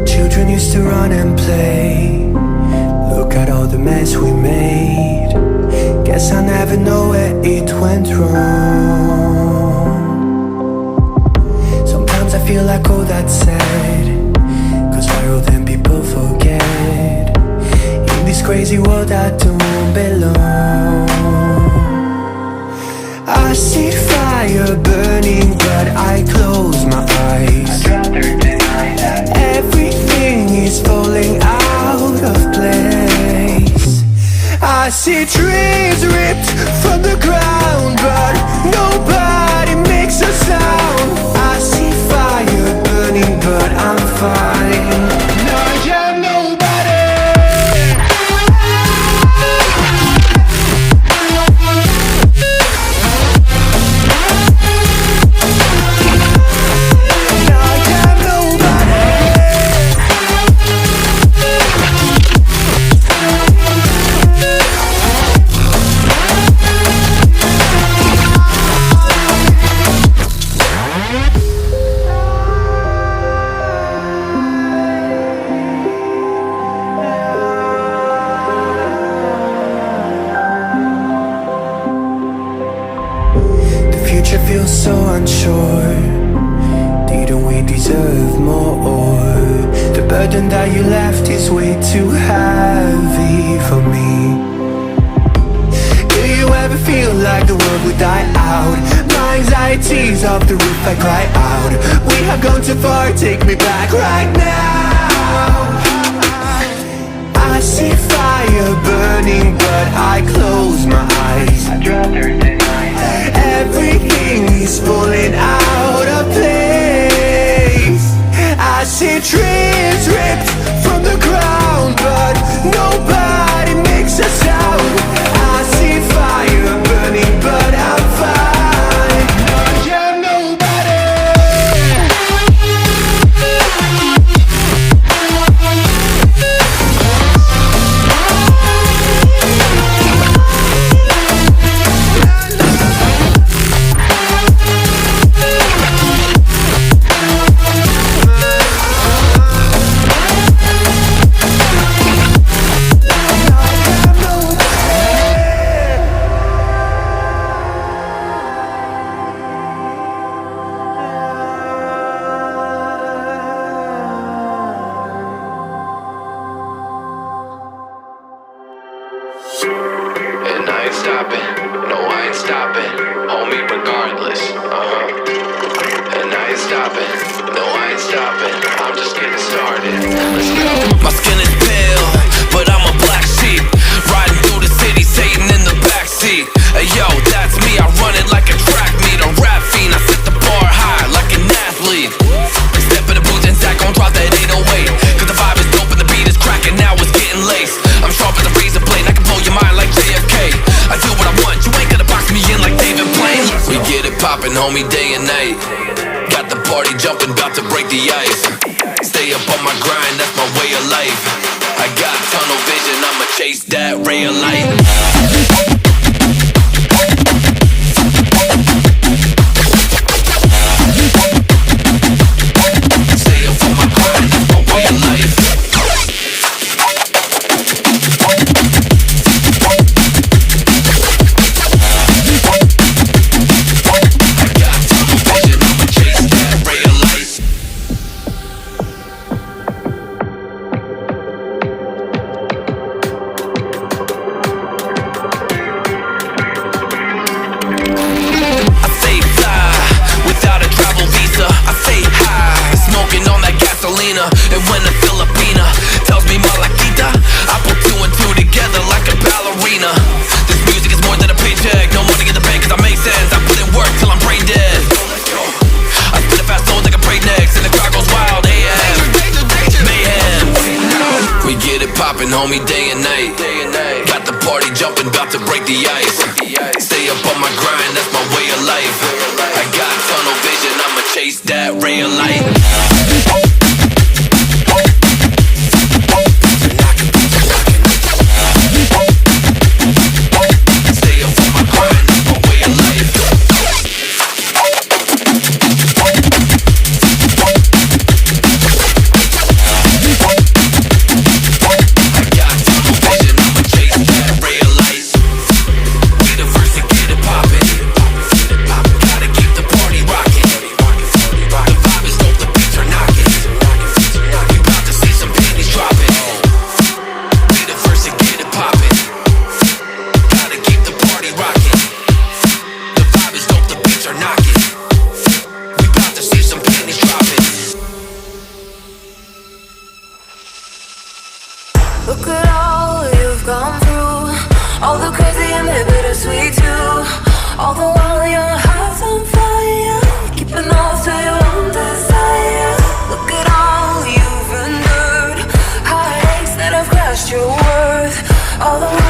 Children used to run and play. Look at all the mess we made. Guess I never know where it went wrong. Sometimes I feel like all that's sad, 'cause why all them people forget? In this crazy world I don't belong. I see fire burning but I close my eyes. I'd rather deny that. Everything is falling out of place. I see trees ripped from the ground but nobody makes a sound. I see fire burning but I'm fine. No, you're nobody. Feels so unsure. Didn't we deserve more? The burden that you left is way too heavy for me. Do you ever feel like the world would die out? My anxiety's off the roof, I cry out. We have gone too far, take me back right now. I see fire burning but I close my eyes. I'd rather deny that. Everything is falling out of place. I see trees ripped from the ground but nobody makes a sound. I see fire burning but I'm fine. You're nobody. And I ain't stopping, no I ain't stopping, homie regardless, And I ain't stopping, no I ain't stopping, I'm just getting started, let's go. My skin is pale, but I'm a black sheep, riding through the city, Satan in the backseat. Hey yo, that's me, I run it like a track meet, a rap fiend, I set the bar high like an athlete. Step in the booth and Zach gon' drop that 808, 'cause the vibe is dope and the beat is cracking, now it's getting laced. I'm sharp as a razor blade, I can blow your mind like JFK. I do what I want, you ain't gonna box me in like David Blaine. We get it poppin', homie, day and night. Got the party jumping, bout to break the ice. Stay up on my grind, that's my way of life. I got tunnel vision, I'ma chase that ray of light. Stay up on my grind, that's my way of life. And when a Filipina tells me Malakita, I put two and two together like a ballerina. This music is more than a paycheck, no money in the bank 'cause I make sense. I put in work till I'm brain dead. I spit a fast flow like a breaknecks and the crowd goes wild. AM, mayhem. We get it poppin', homie, day and night. Got the party jumping, bout to break the ice. Stay up on my grind, that's my way of life. I got tunnel vision, I'ma chase that ray of light. Look at all you've gone through, all the crazy and the bittersweet too. All the while your heart's on fire, keeping off to your own desire. Look at all you've endured, heartaches that have crushed your worth. All the